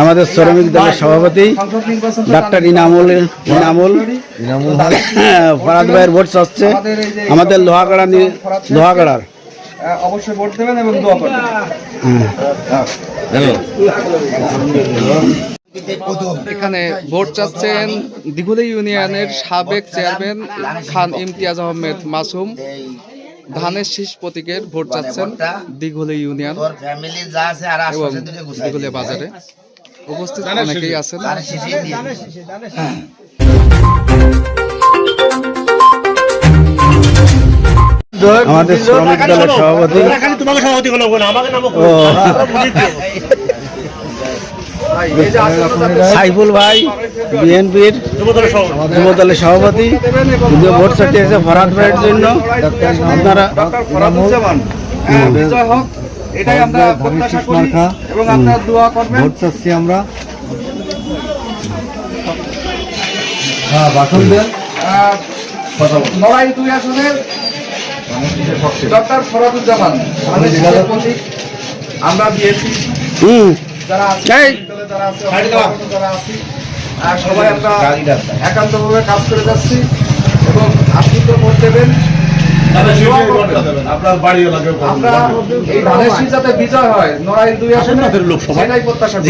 আমাদের শ্রমিক দলের সভাপতি ডাক্তার ইনামুল ফরাদ ভাইয়ের ভোট চাচ্ছে আমাদের লোহাগড়ার অবশ্যই ভোট দেবেন এবং দোয়া করবেন। এখানে ভোট চাচ্ছেন দিঘুলি ইউনিয়নের সাবেক চেয়ারম্যান খান ইমতিয়াজ আহমেদ মাসুম। ধানের শীষ প্রতীকের ভোট চাচ্ছেন দিঘুলি ইউনিয়ন এবং দিঘুলি বাজারে উপস্থিত অনেকেই আছেন। আমাদের শ্রমিক দলের সভাপতি সাইফুল ভাই বিএনপির যুব দলের সভাপতি ভোট চাইতে এসে ফরহাদ ভাইয়ের জন্য আপনারা এটাই আমরা প্রত্যাশা করি এবং আপনারা দোয়া করবেন। ভোট চাচ্ছি আমরা ভাষণ দেন। নড়াইল 2 আসনের ডক্টর ফরাদুজ্জামান আমরা বিএনপি যারা আছি সবাই আমরা একান্তভাবে কাজ করে যাচ্ছি এবং আপনি তো ভোট দেবেন। আমরা এই ধানের শীষ যাতে বিজয় হয় নড়াইল 2 আসনে সেটাই প্রত্যাশা করি।